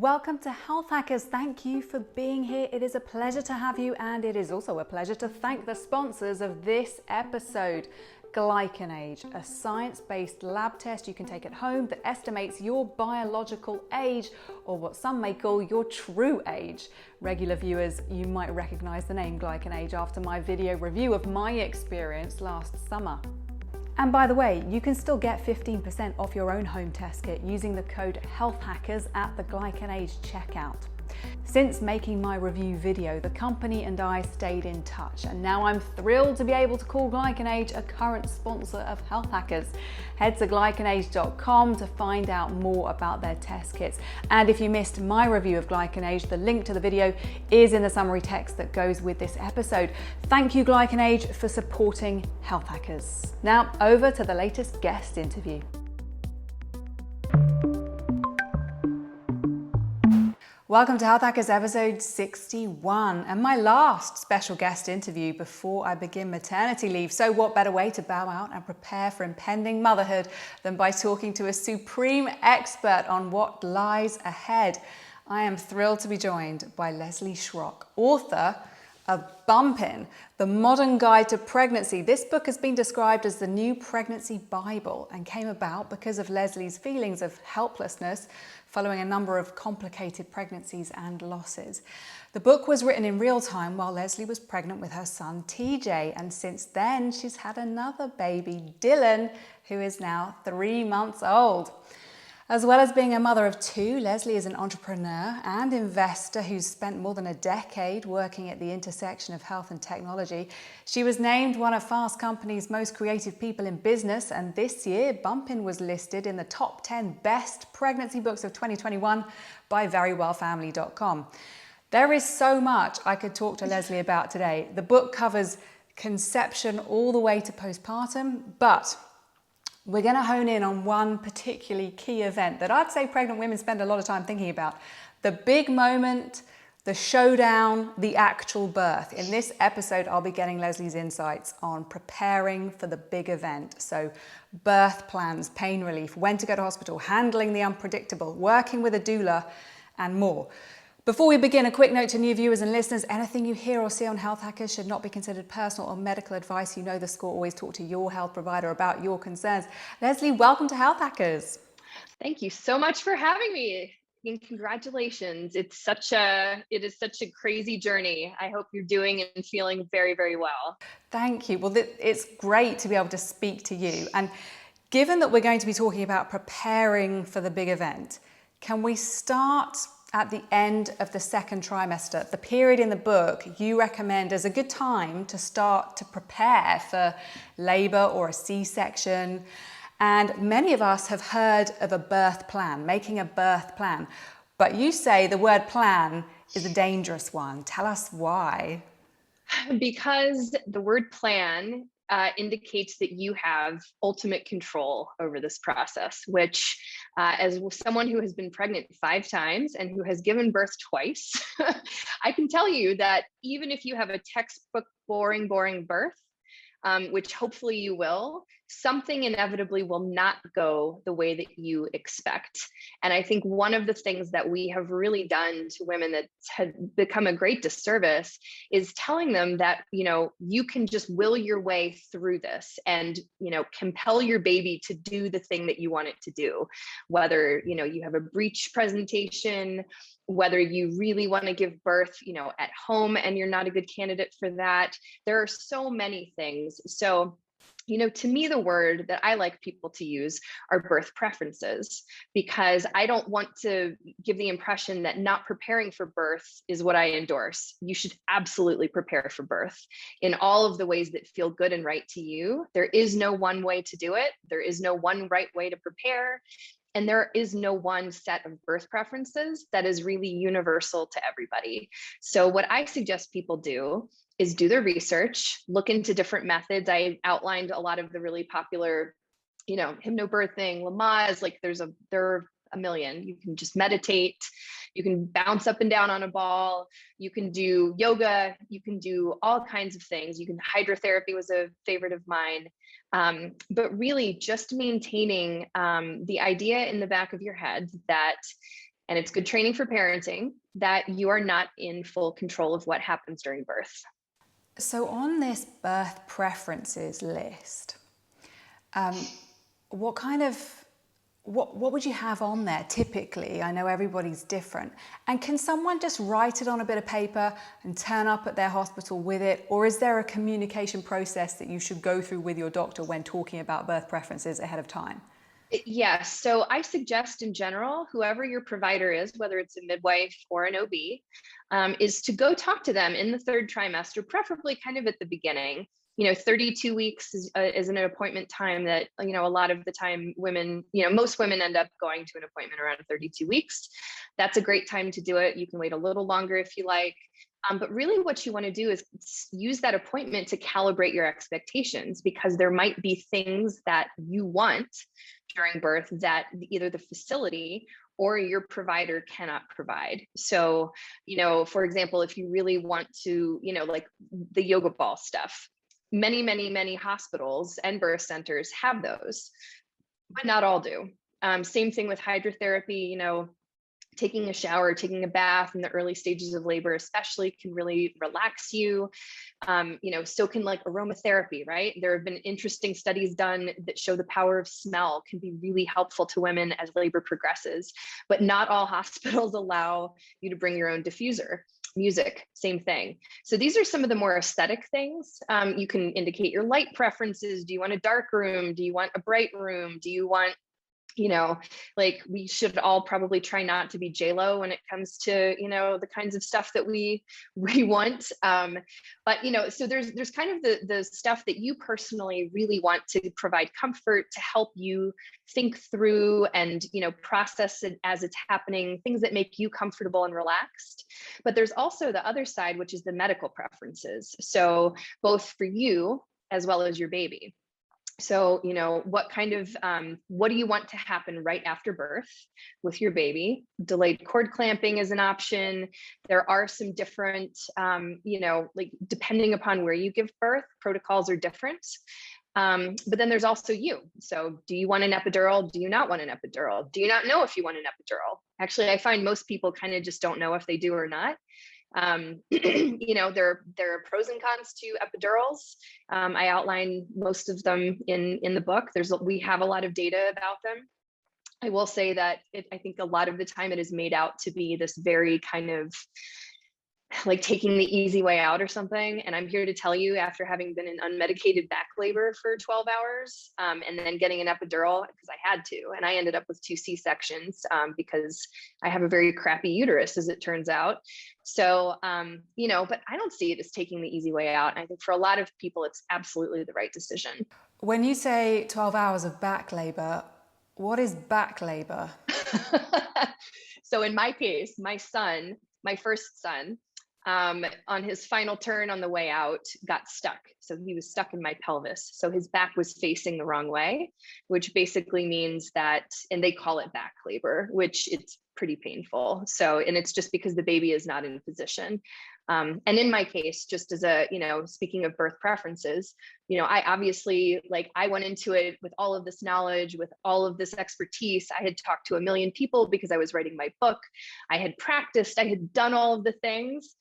Welcome to Health Hackers. Thank you for being here. It is a pleasure to have you, and it is also a pleasure to thank the sponsors of this episode. GlycanAge, a science-based lab test you can take at home that estimates your biological age, or what some may call your true age. Regular viewers, you might recognize the name GlycanAge after my video review of my experience last summer. And by the way, you can still get 15% off your own home test kit using the code healthHackers at the GlycanAge checkout. Since making my review video, the company and I stayed in touch, and now I'm thrilled to be able to call GlycanAge a current sponsor of Health Hackers. Head to glycanage.com to find out more about their test kits. And if you missed my review of GlycanAge, the link to the video is in the summary text that goes with this episode. Thank you, GlycanAge, for supporting Health Hackers. Now, over to the latest guest interview. Welcome to Health Hackers episode 61 and my last special guest interview before I begin maternity leave. So what better way to bow out and prepare for impending motherhood than by talking to a supreme expert on what lies ahead. I am thrilled to be joined by Leslie Schrock, author of Bumpin, The Modern Guide to Pregnancy. This book has been described as the new pregnancy Bible and came about because of Leslie's feelings of helplessness following a number of complicated pregnancies and losses. The book was written in real time while Leslie was pregnant with her son TJ, and since then she's had another baby, Dylan, who is now 3 months old. As well as being a mother of two, Leslie is an entrepreneur and investor who's spent more than a decade working at the intersection of health and technology. She was named one of Fast Company's most creative people in business, and this year Bumpin was listed in the top 10 best pregnancy books of 2021 by verywellfamily.com. There is so much I could talk to Leslie about today. The book covers conception all the way to postpartum, but we're going to hone in on one particularly key event that I'd say pregnant women spend a lot of time thinking about. The big moment, the showdown, the actual birth. In this episode, I'll be getting Leslie's insights on preparing for the big event. So birth plans, pain relief, when to go to hospital, handling the unpredictable, working with a doula, and more. Before we begin, a quick note to new viewers and listeners: anything you hear or see on Health Hackers should not be considered personal or medical advice. You know the score, always talk to your health provider about your concerns. Leslie, welcome to Health Hackers. Thank you so much for having me, and congratulations. It is such a crazy journey. I hope you're doing and feeling very, very well. Thank you. Well, it's great to be able to speak to you. And given that we're going to be talking about preparing for the big event, can we start at the end of the second trimester, the period in the book you recommend as a good time to start to prepare for labor or a C-section? And many of us have heard of a birth plan, making a birth plan. But you say the word plan is a dangerous one. Tell us why. Because the word plan indicates that you have ultimate control over this process, which as someone who has been pregnant 5 times and who has given birth twice, I can tell you that even if you have a textbook boring birth, which hopefully you will, something inevitably will not go the way that you expect. And I think one of the things that we have really done to women that had become a great disservice is telling them that, you can just will your way through this and, compel your baby to do the thing that you want it to do. Whether, you have a breech presentation, whether you really want to give birth, at home and you're not a good candidate for that. There are so many things. So, to me, the word that I like people to use are birth preferences, because I don't want to give the impression that not preparing for birth is what I endorse. You should absolutely prepare for birth in all of the ways that feel good and right to you. There is no one way to do it. There is no one right way to prepare. And there is no one set of birth preferences that is really universal to everybody. So what I suggest people do is do their research, look into different methods. I outlined a lot of the really popular, hypnobirthing, Lamaze, there are a million. You can just meditate, you can bounce up and down on a ball, you can do yoga, you can do all kinds of things. Hydrotherapy was a favorite of mine. But really just maintaining the idea in the back of your head that and it's good training for parenting, that you are not in full control of what happens during birth. So on this birth preferences list, what kind of, what would you have on there typically? I know everybody's different. And can someone just write it on a bit of paper and turn up at their hospital with it? Or is there a communication process that you should go through with your doctor when talking about birth preferences ahead of time? Yes. So I suggest in general, whoever your provider is, whether it's a midwife or an OB, is to go talk to them in the third trimester, preferably kind of at the beginning. 32 weeks is an appointment time that, a lot of the time women, most women end up going to an appointment around 32 weeks. That's a great time to do it. You can wait a little longer if you like. But really what you want to do is use that appointment to calibrate your expectations, because there might be things that you want during birth that either the facility or your provider cannot provide. So, for example, if you really want to, like the yoga ball stuff, many, many, many hospitals and birth centers have those, but not all do. Same thing with hydrotherapy, taking a shower, taking a bath in the early stages of labor, especially, can really relax you. So can like aromatherapy, right? There have been interesting studies done that show the power of smell can be really helpful to women as labor progresses, but not all hospitals allow you to bring your own diffuser. Music, same thing. So these are some of the more aesthetic things. You can indicate your light preferences. Do you want a dark room? Do you want a bright room? Do you want, like, we should all probably try not to be J-Lo when it comes to, the kinds of stuff that we want. But, so there's kind of the stuff that you personally really want to provide comfort, to help you think through and, process it as it's happening, things that make you comfortable and relaxed. But there's also the other side, which is the medical preferences. So both for you as well as your baby. So, what kind of, what do you want to happen right after birth with your baby? Delayed cord clamping is an option. There are some different, like depending upon where you give birth, protocols are different. But then there's also you. So do you want an epidural? Do you not want an epidural? Do you not know if you want an epidural? Actually, I find most people kind of just don't know if they do or not. There are pros and cons to epidurals. I outline most of them in the book. We have a lot of data about them. I will say that I think a lot of the time it is made out to be this very kind of like taking the easy way out or something. And I'm here to tell you, after having been in unmedicated back labor for 12 hours, and then getting an epidural because I had to, and I ended up with 2 C-sections because I have a very crappy uterus, as it turns out. So, but I don't see it as taking the easy way out. I think for a lot of people, it's absolutely the right decision. When you say 12 hours of back labor, what is back labor? So in my case, my first son, on his final turn on the way out, got stuck. So he was stuck in my pelvis. So his back was facing the wrong way, which basically means that, and they call it back labor, which it's pretty painful. So, and it's just because the baby is not in position. And in my case, just as a, speaking of birth preferences, I obviously, I went into it with all of this knowledge, with all of this expertise. I had talked to a million people because I was writing my book. I had practiced, I had done all of the things.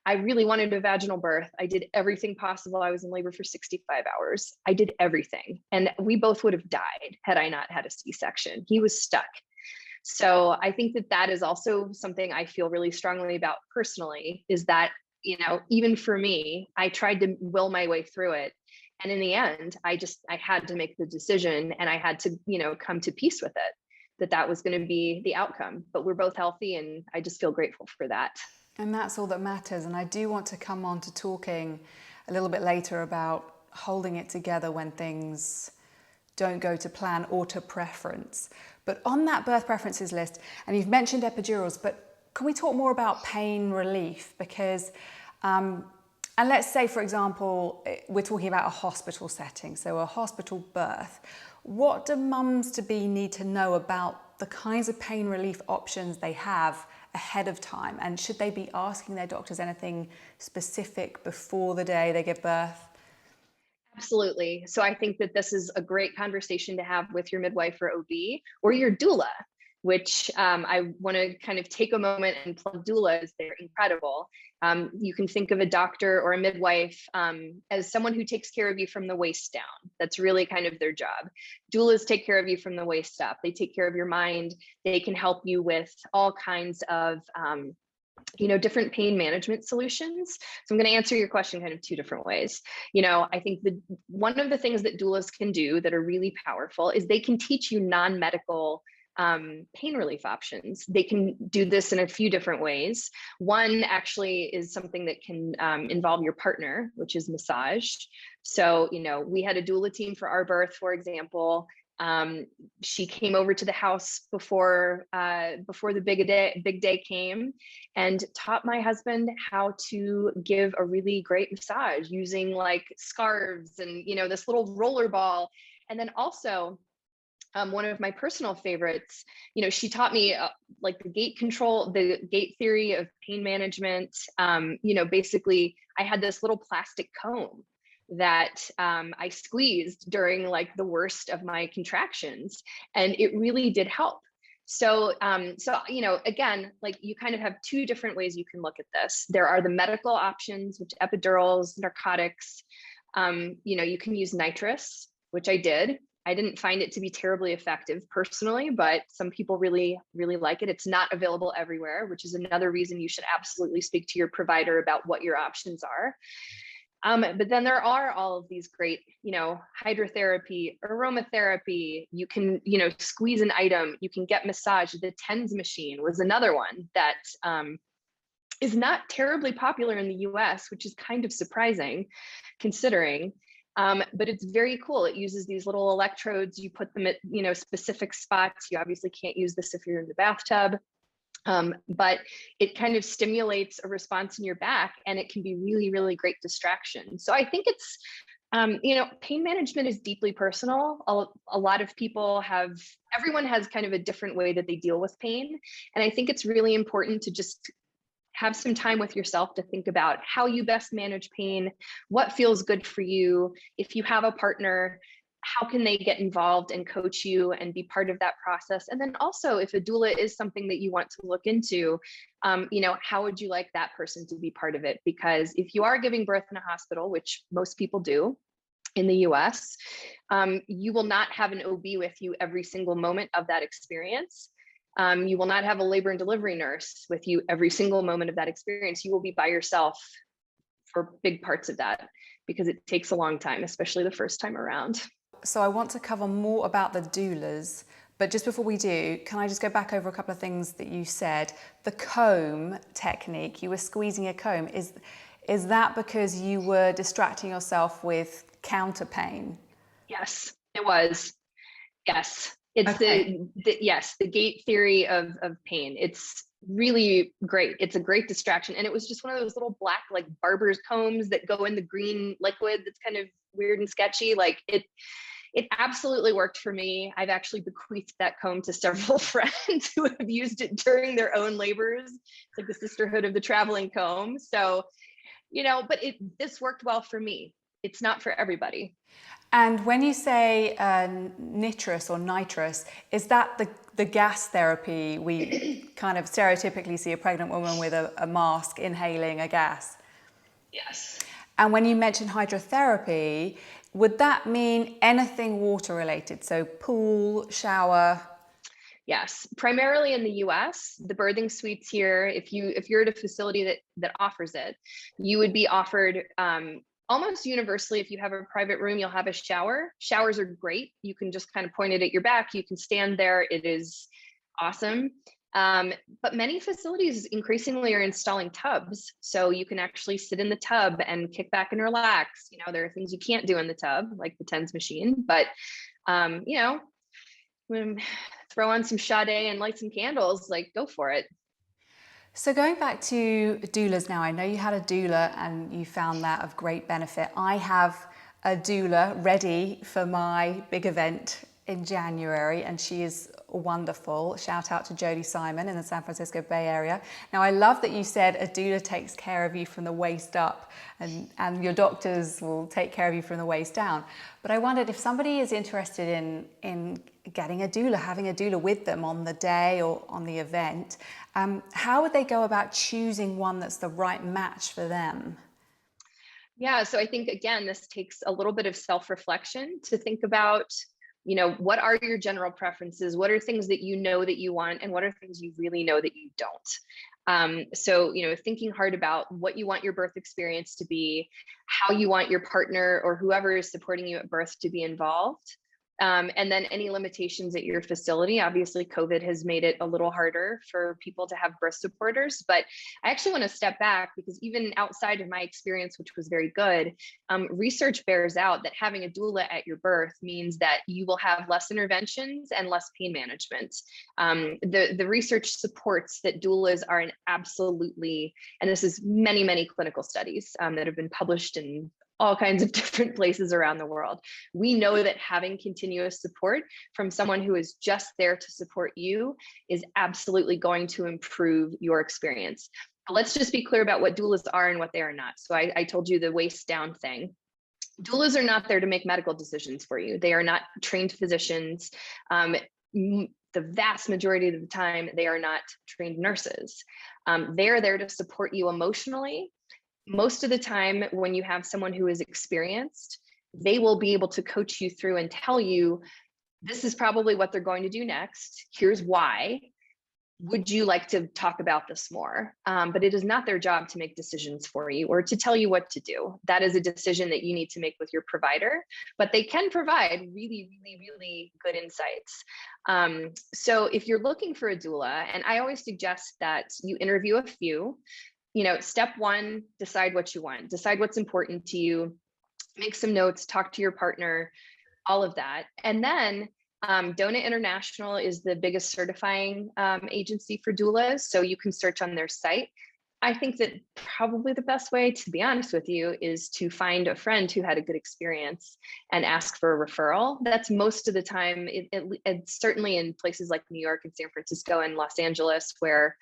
I really wanted a vaginal birth. I did everything possible. I was in labor for 65 hours. I did everything. And we both would have died had I not had a C-section. He was stuck. So I think that is also something I feel really strongly about personally, is that, even for me, I tried to will my way through it. And in the end, I had to make the decision, and I had to, come to peace with it, that was going to be the outcome. But we're both healthy, and I just feel grateful for that. And that's all that matters. And I do want to come on to talking a little bit later about holding it together when things don't go to plan or to preference. But on that birth preferences list, and you've mentioned epidurals, but can we talk more about pain relief? Because, and let's say, for example, we're talking about a hospital setting, so a hospital birth. What do mums-to-be need to know about the kinds of pain relief options they have ahead of time? And should they be asking their doctors anything specific before the day they give birth? Absolutely. So I think that this is a great conversation to have with your midwife or OB or your doula. which I want to kind of take a moment and plug doulas. They're incredible. You can think of a doctor or a midwife as someone who takes care of you from the waist down. That's really kind of their job. Doulas take care of you from the waist up. They take care of your mind. They can help you with all kinds of different pain management solutions. So I'm going to answer your question kind of two different ways. I think one of the things that doulas can do that are really powerful is they can teach you non-medical pain relief options. They can do this in a few different ways. One actually is something that can involve your partner, which is massage. So, we had a doula team for our birth, for example. She came over to the house before the big day came, and taught my husband how to give a really great massage using like scarves and this little roller ball. And then also one of my personal favorites, she taught me like the gate theory of pain management. Basically I had this little plastic comb that I squeezed during like the worst of my contractions, and it really did help. So, again, like you kind of have two different ways you can look at this. There are the medical options, which epidurals, narcotics. You can use nitrous, which I did. I didn't find it to be terribly effective personally, but some people really, really like it. It's not available everywhere, which is another reason you should absolutely speak to your provider about what your options are. But then there are all of these great, hydrotherapy, aromatherapy. You can, squeeze an item. You can get massage. The TENS machine was another one that is not terribly popular in the US, which is kind of surprising considering. But it's very cool. It uses these little electrodes. You put them at, specific spots. You obviously can't use this if you're in the bathtub. But it kind of stimulates a response in your back, and it can be really, really great distraction. So I think it's, pain management is deeply personal. A lot of people everyone has kind of a different way that they deal with pain. And I think it's really important to just have some time with yourself to think about how you best manage pain, what feels good for you. If you have a partner, how can they get involved and coach you and be part of that process? And then also, if a doula is something that you want to look into, how would you like that person to be part of it? Because if you are giving birth in a hospital, which most people do in the US, you will not have an OB with you every single moment of that experience. You will not have a labor and delivery nurse with you every single moment of that experience. You will be by yourself for big parts of that because it takes a long time, especially the first time around. So I want to cover more about the doulas, but just before we do, can I just go back over a couple of things that you said? The comb technique, you were squeezing a comb. Is that because you were distracting yourself with counter pain? Yes, it was. Yes. It's okay. the gate theory of pain. It's really great. It's a great distraction. And it was just one of those little black, like barber's combs that go in the green liquid. That's kind of weird and sketchy. Like it absolutely worked for me. I've actually bequeathed that comb to several friends who have used it during their own labors. It's like the sisterhood of the traveling comb. So, but this worked well for me. It's not for everybody. And when you say nitrous, is that the gas therapy we kind of stereotypically see a pregnant woman with a mask inhaling a gas? Yes. And when you mention hydrotherapy, would that mean anything water related? So pool, shower? Yes, primarily in the US, the birthing suites here, if you're at a facility that offers it, you would be offered almost universally. If you have a private room, you'll have a shower. Showers are great. You can just kind of point it at your back. You can stand there. It is awesome. But many facilities increasingly are installing tubs. So you can actually sit in the tub and kick back and relax. There are things you can't do in the tub, like the TENS machine, but, throw on some Sade and light some candles, like go for it. So going back to doulas now, I know you had a doula and you found that of great benefit. I have a doula ready for my big event in January, and she is wonderful. Shout out to Jody Simon in the San Francisco Bay Area. Now, I love that you said a doula takes care of you from the waist up, and your doctors will take care of you from the waist down. But I wondered if somebody is interested in getting a doula, having a doula with them on the day or on the event, how would they go about choosing one that's the right match for them? Yeah, so I think, again, this takes a little bit of self-reflection to think about, what are your general preferences? What are things that you know that you want, and what are things you really know that you don't? So, thinking hard about what you want your birth experience to be, how you want your partner or whoever is supporting you at birth to be involved. And then any limitations at your facility. Obviously, COVID has made it a little harder for people to have birth supporters, but I actually want to step back because even outside of my experience, which was very good, research bears out that having a doula at your birth means that you will have less interventions and less pain management. The research supports that doulas are an absolutely, and this is many, many clinical studies that have been published in all kinds of different places around the world. We know that having continuous support from someone who is just there to support you is absolutely going to improve your experience. But let's just be clear about what doulas are and what they are not. So I told you the waist down thing. Doulas are not there to make medical decisions for you. They are not trained physicians. The vast majority of the time, they are not trained nurses. They are there to support you emotionally. Most of the time, when you have someone who is experienced, they will be able to coach you through and tell you, this is probably what they're going to do next. Here's why. Would you like to talk about this more? But it is not their job to make decisions for you or to tell you what to do. That is a decision that you need to make with your provider, but they can provide really, really, really good insights. So if you're looking for a doula, and I always suggest that you interview a few. Step one, decide what you want, decide what's important to you, make some notes, talk to your partner, all of that. And then Dona International is the biggest certifying agency for doulas. So you can search on their site. I think that probably the best way, to be honest with you, is to find a friend who had a good experience and ask for a referral. That's most of the time, it's certainly in places like New York and San Francisco and Los Angeles, where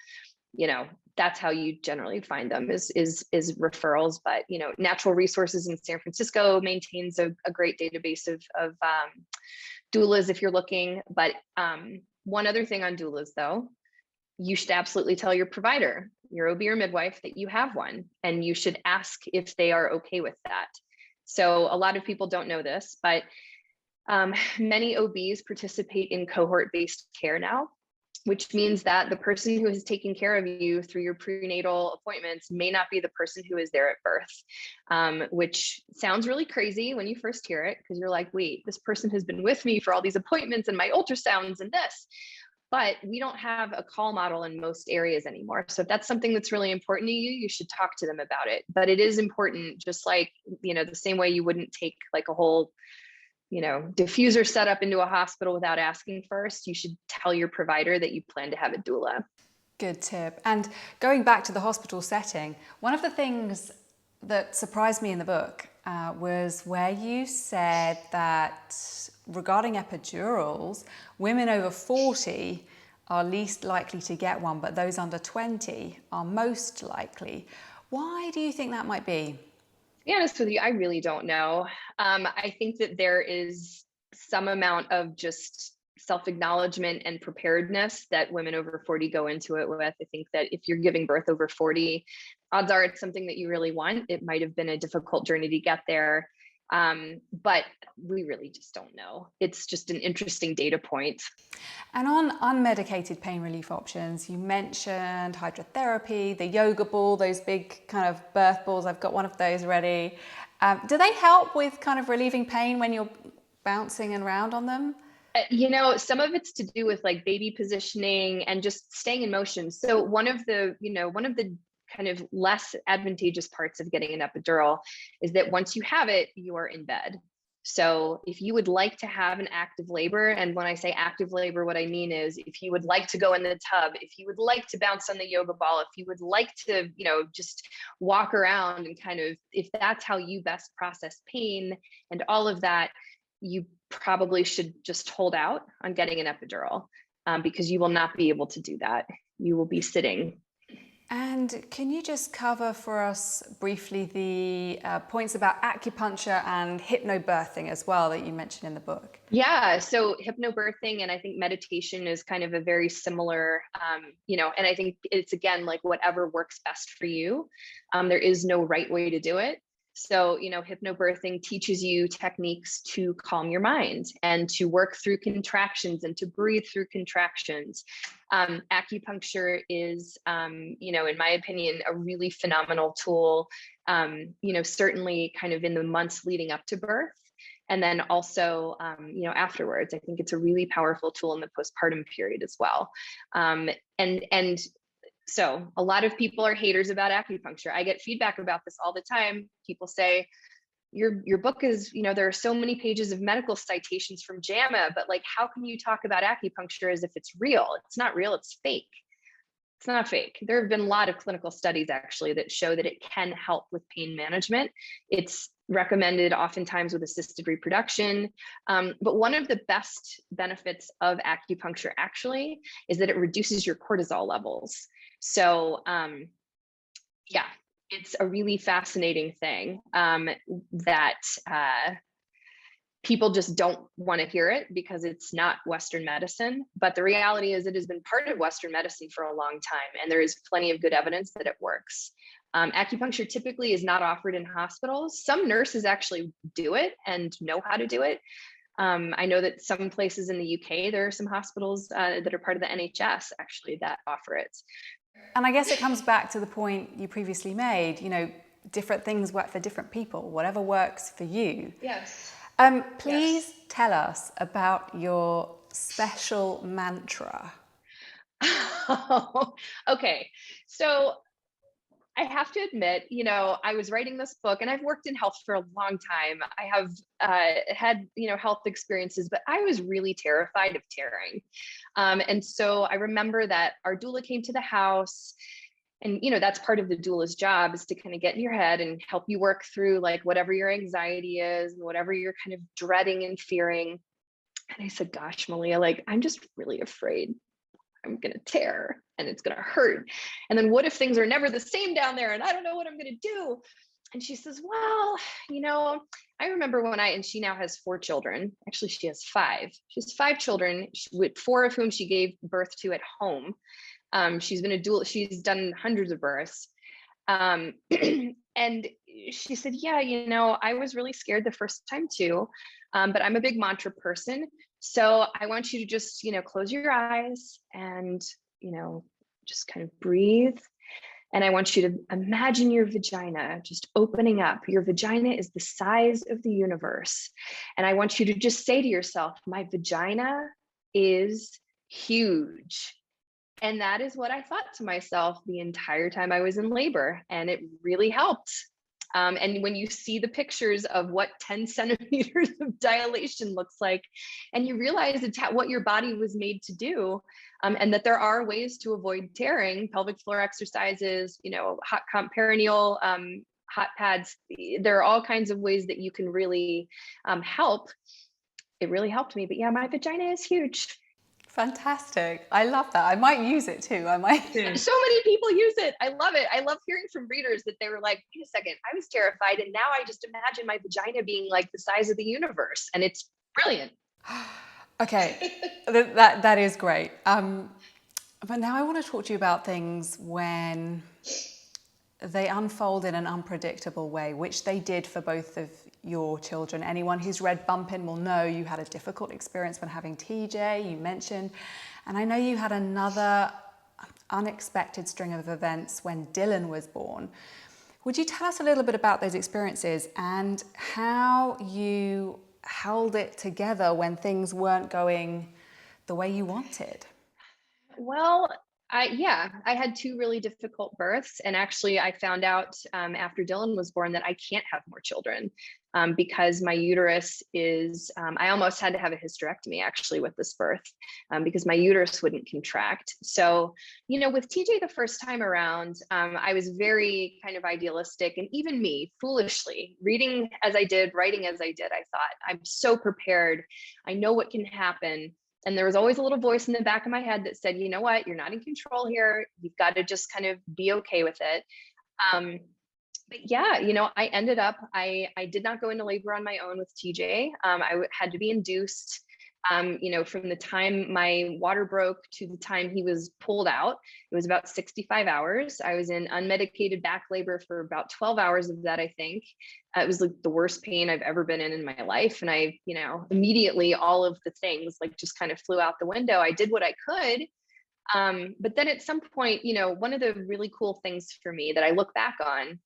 that's how you generally find them is referrals. But Natural Resources in San Francisco maintains a great database of doulas if you're looking. But one other thing on doulas, though, you should absolutely tell your provider, your OB or midwife, that you have one, and you should ask if they are okay with that. So a lot of people don't know this, but many OBs participate in cohort-based care now, which means that the person who is taking care of you through your prenatal appointments may not be the person who is there at birth, which sounds really crazy when you first hear it, because you're like, wait, this person has been with me for all these appointments and my ultrasounds and this. But we don't have a call model in most areas anymore. So if that's something that's really important to you, you should talk to them about it. But it is important, just like, the same way you wouldn't take like a whole diffuser set up into a hospital without asking first, you should tell your provider that you plan to have a doula. Good tip. And going back to the hospital setting, one of the things that surprised me in the book was where you said that regarding epidurals, women over 40 are least likely to get one, but those under 20 are most likely. Why do you think that might be? To be honest with you, I really don't know. I think that there is some amount of just self-acknowledgement and preparedness that women over 40 go into it with. I think that if you're giving birth over 40, odds are it's something that you really want. It might have been a difficult journey to get there, but we really just don't know. It's just an interesting data point. And on unmedicated pain relief options, you mentioned hydrotherapy, the yoga ball, those big kind of birth balls. I've got one of those ready. Do they help with kind of relieving pain when you're bouncing around on them? Some of it's to do with like baby positioning and just staying in motion. So one of the kind of less advantageous parts of getting an epidural is that once you have it, you are in bed. So if you would like to have an active labor, and when I say active labor, what I mean is if you would like to go in the tub, if you would like to bounce on the yoga ball, if you would like to, just walk around and kind of, if that's how you best process pain and all of that, you probably should just hold out on getting an epidural. because you will not be able to do that. You will be sitting. And can you just cover for us briefly the points about acupuncture and hypnobirthing as well that you mentioned in the book? Yeah, so hypnobirthing and I think meditation is kind of a very similar, and I think it's again like whatever works best for you. There is no right way to do it. So, hypnobirthing teaches you techniques to calm your mind and to work through contractions and to breathe through contractions. Acupuncture is, in my opinion, a really phenomenal tool, certainly kind of in the months leading up to birth. And then also, afterwards, I think it's a really powerful tool in the postpartum period as well. So a lot of people are haters about acupuncture. I get feedback about this all the time. People say, your book is, there are so many pages of medical citations from JAMA, but like, how can you talk about acupuncture as if it's real? It's not real, it's fake. It's not fake. There have been a lot of clinical studies actually that show that it can help with pain management. It's recommended oftentimes with assisted reproduction. But one of the best benefits of acupuncture actually is that it reduces your cortisol levels. So it's a really fascinating thing that people just don't want to hear it because it's not Western medicine. But the reality is it has been part of Western medicine for a long time, and there is plenty of good evidence that it works. Acupuncture typically is not offered in hospitals. Some nurses actually do it and know how to do it. I know that some places in the UK, there are some hospitals that are part of the NHS actually that offer it. And I guess it comes back to the point you previously made, different things work for different people, whatever works for you. Yes. Please tell us about your special mantra. Okay. So I have to admit, I was writing this book and I've worked in health for a long time. I have had, health experiences, but I was really terrified of tearing. And so I remember that our doula came to the house and, that's part of the doula's job is to kind of get in your head and help you work through like whatever your anxiety is and whatever you're kind of dreading and fearing. And I said, gosh, Malia, like, I'm just really afraid I'm going to tear and it's going to hurt. And then what if things are never the same down there and I don't know what I'm going to do? And she says, well, I remember and she now has 4 children. Actually, she has 5. She has 5 children, with 4 of whom she gave birth to at home. She's been a doula. She's done hundreds of births. And she said, yeah, I was really scared the first time too. But I'm a big mantra person. So I want you to just, close your eyes and, just kind of breathe. And I want you to imagine your vagina just opening up. Your vagina is the size of the universe. And I want you to just say to yourself, my vagina is huge. And that is what I thought to myself the entire time I was in labor. And it really helped. And when you see the pictures of what 10 centimeters of dilation looks like, and you realize it's what your body was made to do, and that there are ways to avoid tearing, pelvic floor exercises, hot perineal, hot pads, there are all kinds of ways that you can really help. It really helped me. But yeah, my vagina is huge. Fantastic. I love that. I might use it too. So many people use it. I love it. I love hearing from readers that they were like, wait a second, I was terrified. And now I just imagine my vagina being like the size of the universe. And it's brilliant. Okay. that is great. But now I want to talk to you about things when they unfold in an unpredictable way, which they did for both of your children. Anyone who's read Bumpin will know you had a difficult experience when having TJ, you mentioned, and I know you had another unexpected string of events when Dylan was born. Would you tell us a little bit about those experiences and how you held it together when things weren't going the way you wanted? Well, I had 2 really difficult births. And actually I found out after Dylan was born that I can't have more children because my uterus is, I almost had to have a hysterectomy actually with this birth because my uterus wouldn't contract. So, with TJ the first time around, I was very kind of idealistic, and even me, foolishly, reading as I did, writing as I did, I thought, I'm so prepared. I know what can happen. And there was always a little voice in the back of my head that said, you know what, you're not in control here. You've got to just kind of be okay with it. But yeah, I ended up, I did not go into labor on my own with TJ. I had to be induced. From the time my water broke to the time he was pulled out, it was about 65 hours. I was in unmedicated back labor for about 12 hours of that, I think. It was like the worst pain I've ever been in my life. And I, immediately all of the things like just kind of flew out the window. I did what I could. But then at some point, one of the really cool things for me that I look back on,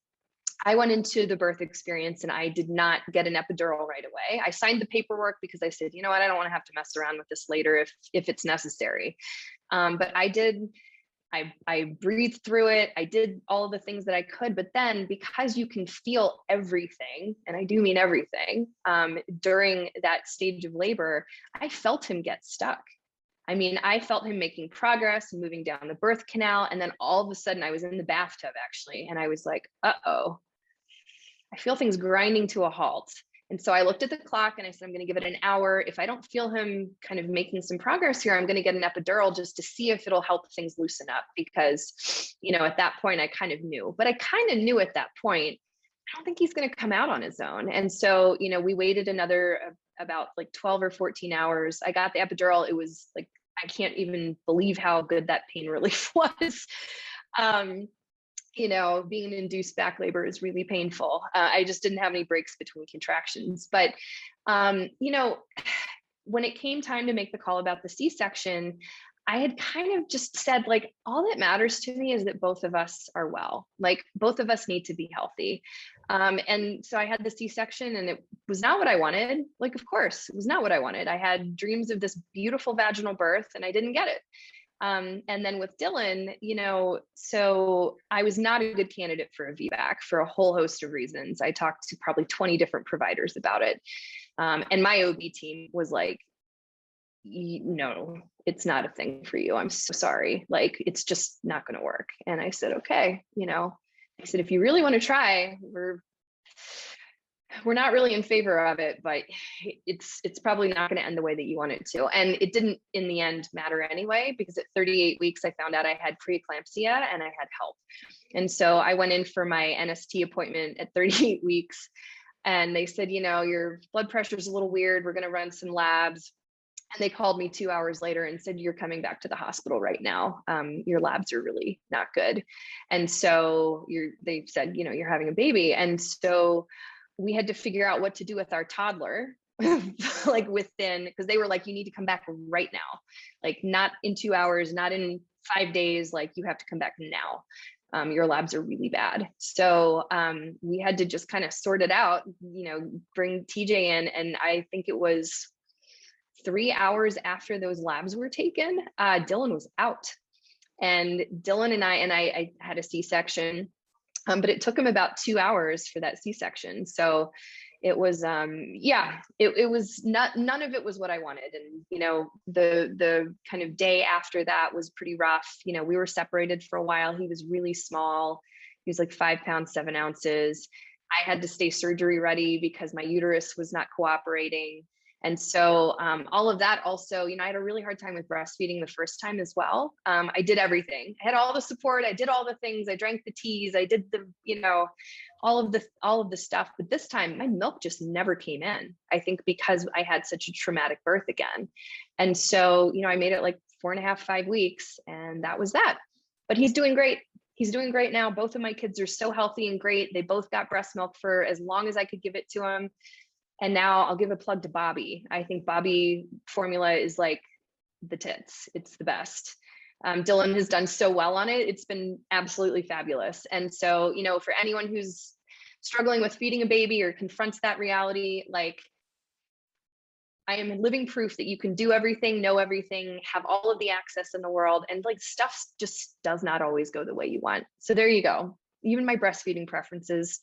I went into the birth experience and I did not get an epidural right away. I signed the paperwork because I said, you know what, I don't want to have to mess around with this later if it's necessary. But I did, I breathed through it. I did all of the things that I could, but then because you can feel everything, and I do mean everything, during that stage of labor, I felt him get stuck. I mean, I felt him making progress, moving down the birth canal. And then all of a sudden I was in the bathtub actually. And I was like, uh-oh, I feel things grinding to a halt. And so I looked at the clock and I said, I'm going to give it an hour. If I don't feel him kind of making some progress here, I'm going to get an epidural just to see if it'll help things loosen up. Because, at that point I kind of knew, but I kind of knew at that point, I don't think he's going to come out on his own. And so, we waited another about like 12 or 14 hours. I got the epidural. It was like, I can't even believe how good that pain relief was. Being in induced back labor is really painful. I just didn't have any breaks between contractions. But, when it came time to make the call about the C-section, I had kind of just said, like, all that matters to me is that both of us are well. Like, both of us need to be healthy. And so I had the C-section and it was not what I wanted. Like, of course, it was not what I wanted. I had dreams of this beautiful vaginal birth and I didn't get it. And then with Dylan, so I was not a good candidate for a VBAC for a whole host of reasons. I talked to probably 20 different providers about it. And my OB team was like, no, it's not a thing for you. I'm so sorry. Like, it's just not going to work. And I said, okay, I said, if you really want to try, we're not really in favor of it, but it's probably not going to end the way that you want it to. And it didn't in the end matter anyway, because at 38 weeks, I found out I had preeclampsia and I had HELP. And so I went in for my NST appointment at 38 weeks and they said, your blood pressure is a little weird. We're going to run some labs. And they called me 2 hours later and said, you're coming back to the hospital right now. Your labs are really not good. And so they said, you're having a baby. And so we had to figure out what to do with our toddler, like because they were like, you need to come back right now, like not in 2 hours, not in 5 days, like you have to come back now. Your labs are really bad. So we had to just kind of sort it out, bring TJ in. And I think it was 3 hours after those labs were taken, Dylan was out. And Dylan and I had a C-section, but it took him about 2 hours for that C-section. So it was, it was not, none of it was what I wanted. And, the kind of day after that was pretty rough. We were separated for a while. He was really small. He was like 5 pounds, 7 ounces. I had to stay surgery ready because my uterus was not cooperating. And so all of that also, I had a really hard time with breastfeeding the first time as well. I did everything. I had all the support. I did all the things. I drank the teas. I did the, all of the stuff. But this time my milk just never came in. I think because I had such a traumatic birth again. And so, I made it like 4.5, 5 weeks and that was that. But he's doing great. He's doing great now. Both of my kids are so healthy and great. They both got breast milk for as long as I could give it to them. And now I'll give a plug to Bobby. I think Bobby formula is like the tits. It's the best. Dylan has done so well on it. It's been absolutely fabulous. And so, for anyone who's struggling with feeding a baby or confronts that reality, like I am living proof that you can do everything, know everything, have all of the access in the world. And like stuff just does not always go the way you want. So there you go. Even my breastfeeding preferences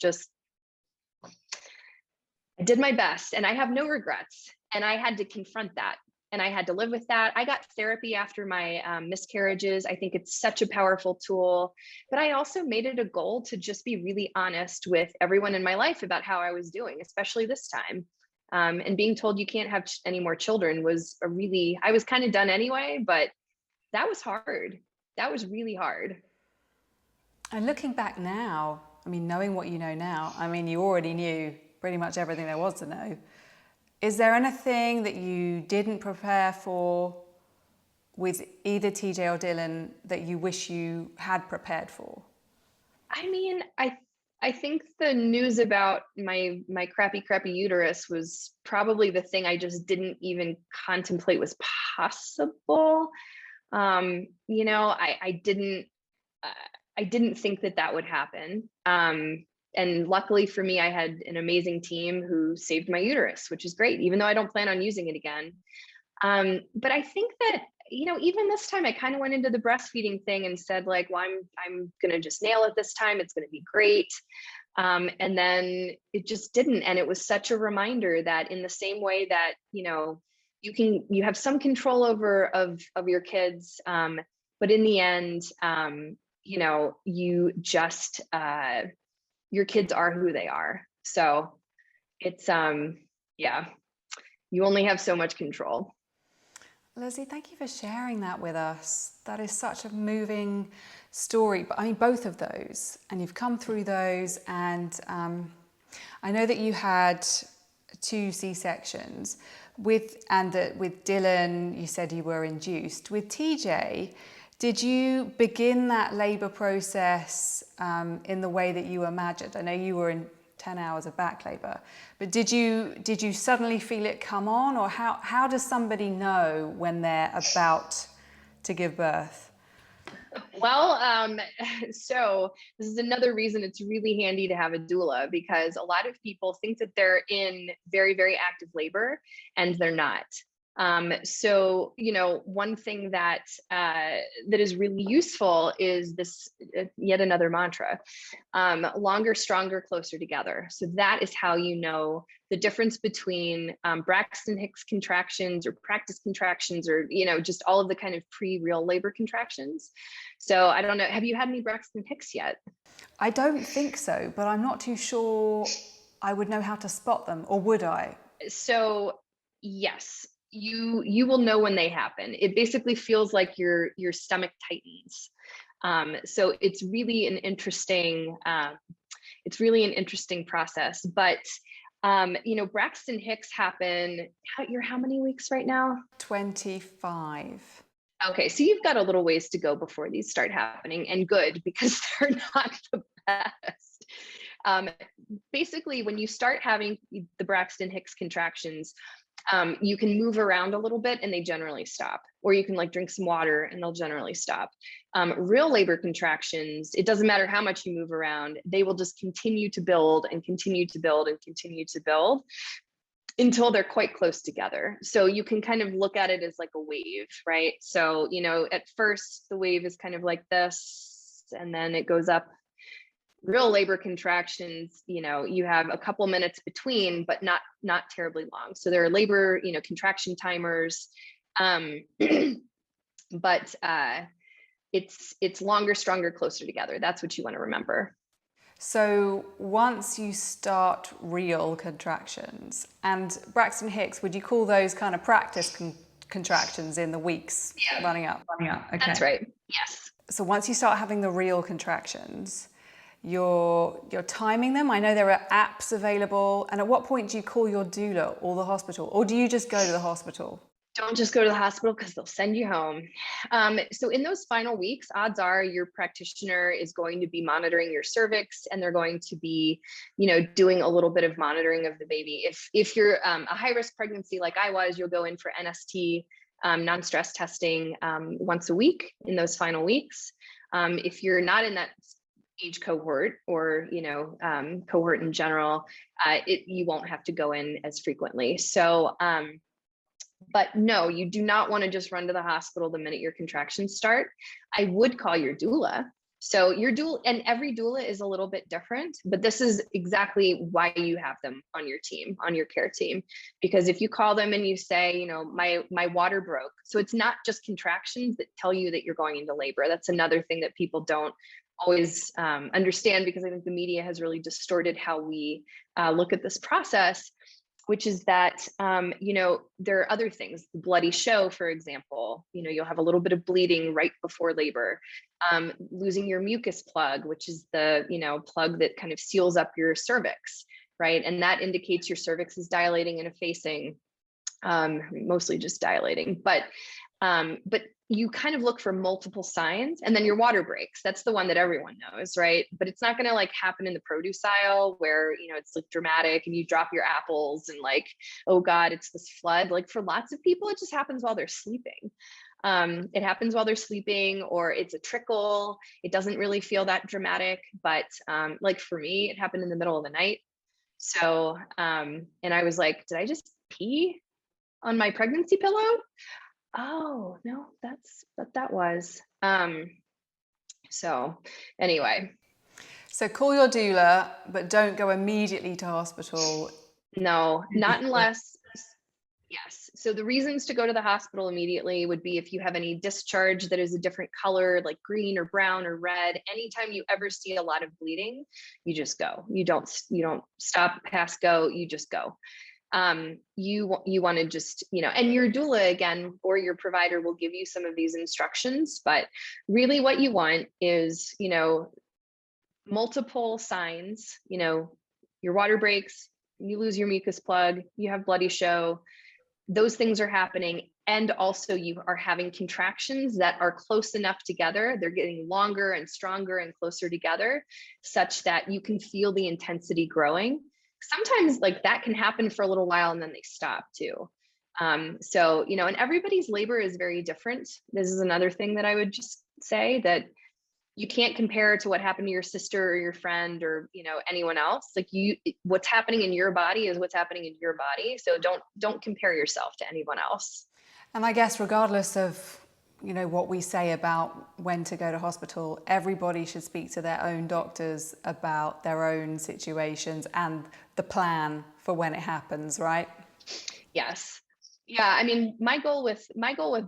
I did my best and I have no regrets. And I had to confront that and I had to live with that. I got therapy after my miscarriages. I think it's such a powerful tool, but I also made it a goal to just be really honest with everyone in my life about how I was doing, especially this time. And being told you can't have any more children was I was kind of done anyway, but that was hard. That was really hard. And looking back now, I mean, knowing what you know now, I mean, you already knew pretty much everything there was to know. Is there anything that you didn't prepare for with either TJ or Dylan that you wish you had prepared for? I mean, I think the news about my crappy uterus was probably the thing I just didn't even contemplate was possible. You know, I didn't think that would happen. And luckily for me, I had an amazing team who saved my uterus, which is great, even though I don't plan on using it again. But I think that, you know, even this time I kind of went into the breastfeeding thing and said like, well, I'm going to just nail it this time. It's going to be great. And then it just didn't. And it was such a reminder that in the same way that, you know, you have some control of your kids. But in the end, you know, you just, your kids are who they are. So it's, yeah, you only have so much control. Leslie, thank you for sharing that with us. That is such a moving story. But I mean, both of those, and you've come through those. And I know that you had 2 C-sections with Dylan, you said you were induced. With TJ, did you begin that labour process in the way that you imagined? I know you were in 10 hours of back labour, but did you suddenly feel it come on, or how does somebody know when they're about to give birth? Well, so this is another reason it's really handy to have a doula, because a lot of people think that they're in very, very active labor and they're not. So, you know, one thing that is really useful is this, yet another mantra, longer, stronger, closer together. So that is how you know the difference between Braxton Hicks contractions or practice contractions, or, you know, just all of the kind of pre-real labor contractions. So I don't know, have you had any Braxton Hicks yet? I don't think so, but I'm not too sure I would know how to spot them, or would I? So yes, you will know when they happen. It basically feels like your stomach tightens. So it's really an interesting process. But you know, Braxton Hicks happen. You're how many weeks right now? 25. Okay, so you've got a little ways to go before these start happening, and good, because they're not the best. Basically, when you start having the Braxton Hicks contractions, you can move around a little bit and they generally stop, or you can like drink some water and they'll generally stop. Real labor contractions, it doesn't matter how much you move around, they will just continue to build and continue to build and continue to build until they're quite close together. So you can kind of look at it as like a wave, right? So, you know, at first the wave is kind of like this, and then it goes up. Real labor contractions, you know, you have a couple minutes between, but not terribly long. So there are labor, you know, contraction timers, but it's longer, stronger, closer together. That's what you want to remember. So once you start real contractions, and Braxton Hicks, would you call those kind of practice contractions in the weeks running up? Okay. That's right. Yes. So once you start having the real contractions, you're timing them. I know there are apps available. And at what point do you call your doula or the hospital, or do you just go to the hospital? Don't just go to the hospital, because they'll send you home. So in those final weeks, odds are your practitioner is going to be monitoring your cervix, and they're going to be, you know, doing a little bit of monitoring of the baby. If you're a high risk pregnancy like I was, you'll go in for NST, non-stress testing once a week in those final weeks. If you're not in that age cohort, or, you know, cohort in general, you won't have to go in as frequently. So, but no, you do not want to just run to the hospital the minute your contractions start. I would call your doula. So your doula, and every doula is a little bit different, but this is exactly why you have them on your team, on your care team. Because if you call them and you say, you know, my water broke. So it's not just contractions that tell you that you're going into labor. That's another thing that people don't always understand, because I think the media has really distorted how we look at this process. which is that, there are other things, the bloody show, for example, you'll have a little bit of bleeding right before labor, losing your mucus plug, which is the, plug that kind of seals up your cervix, right? And that indicates your cervix is dilating and effacing, mostly just dilating, but you kind of look for multiple signs. And then your water breaks. That's the one that everyone knows, right? But it's not going to like happen in the produce aisle where, it's like dramatic and you drop your apples and like, oh God, it's this flood. Like for lots of people, it just happens while they're sleeping. It happens while they're sleeping, or it's a trickle. It doesn't really feel that dramatic, but like for me, it happened in the middle of the night. So, and I was like, did I just pee on my pregnancy pillow? Oh no, that's what that was. So anyway. So call your doula, but don't go immediately to hospital. No, not unless, yes. So the reasons to go to the hospital immediately would be if you have any discharge that is a different color, like green or brown or red. Anytime you ever see a lot of bleeding, you just go. You don't stop, pass, go, you just go. You want to just, and your doula again, or your provider will give you some of these instructions, but really what you want is, multiple signs, your water breaks, you lose your mucus plug, you have bloody show, those things are happening. And also you are having contractions that are close enough together. They're getting longer and stronger and closer together such that you can feel the intensity growing. Sometimes like that can happen for a little while and then they stop too. So, and everybody's labor is very different. This is another thing that I would just say, that you can't compare to what happened to your sister or your friend or, anyone else. Like what's happening in your body is what's happening in your body. So don't compare yourself to anyone else. And I guess regardless of, what we say about when to go to hospital, everybody should speak to their own doctors about their own situations and the plan for when it happens, right? Yes. Yeah. I mean, my goal with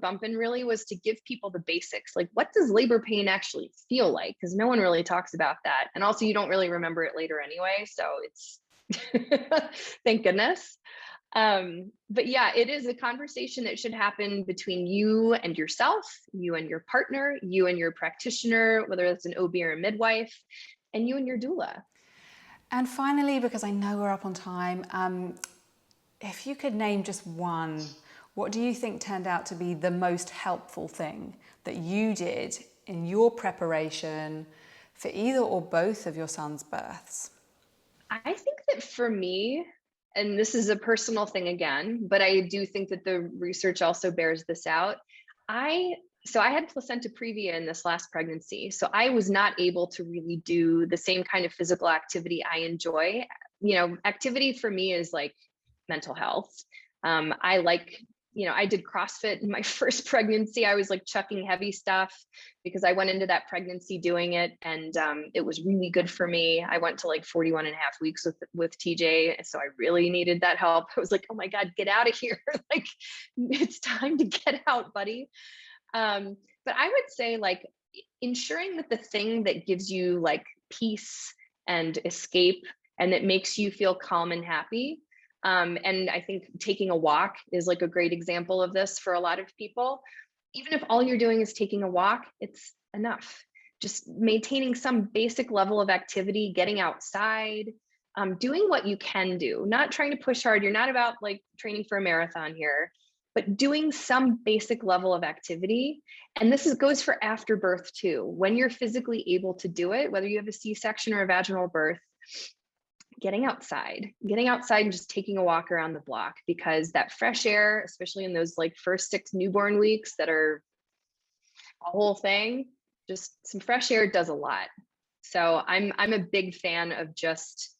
Bumpin really was to give people the basics. Like, what does labor pain actually feel like? Because no one really talks about that. And also you don't really remember it later anyway. So it's, thank goodness. But yeah, it is a conversation that should happen between you and yourself, you and your partner, you and your practitioner, whether it's an OB or a midwife, and you and your doula. And finally, because I know we're up on time, if you could name just one, what do you think turned out to be the most helpful thing that you did in your preparation for either or both of your sons' births? I think that for me, and this is a personal thing again, but I do think that the research also bears this out. So I had placenta previa in this last pregnancy. So I was not able to really do the same kind of physical activity I enjoy. Activity for me is like mental health. I like, I did CrossFit in my first pregnancy. I was like chucking heavy stuff because I went into that pregnancy doing it, and it was really good for me. I went to like 41 and a half weeks with TJ. So I really needed that help. I was like, oh my God, get out of here. Like, it's time to get out, buddy. But I would say like ensuring that the thing that gives you like peace and escape and that makes you feel calm and happy. And I think taking a walk is like a great example of this for a lot of people. Even if all you're doing is taking a walk, it's enough. Just maintaining some basic level of activity, getting outside, doing what you can do, not trying to push hard. You're not about like training for a marathon here, but doing some basic level of activity. And this goes for after birth too. When you're physically able to do it, whether you have a C-section or a vaginal birth, getting outside and just taking a walk around the block, because that fresh air, especially in those like first 6 newborn weeks that are a whole thing, just some fresh air does a lot. So I'm a big fan of just,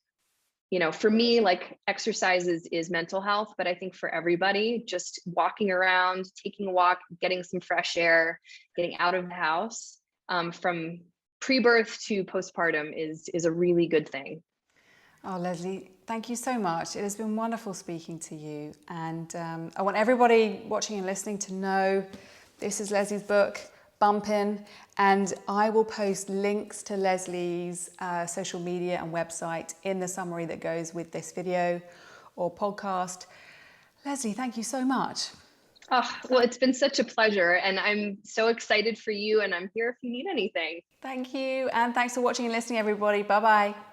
for me, like exercise is mental health, but I think for everybody, just walking around, taking a walk, getting some fresh air, getting out of the house, from pre-birth to postpartum is a really good thing. Oh, Leslie, thank you so much. It has been wonderful speaking to you. And I want everybody watching and listening to know this is Leslie's book, Bumpin, and I will post links to Leslie's social media and website in the summary that goes with this video. or podcast. Leslie, thank you so much. Oh, well, it's been such a pleasure, and I'm so excited for you, and I'm here if you need anything. Thank you, and thanks for watching and listening, everybody. Bye-bye.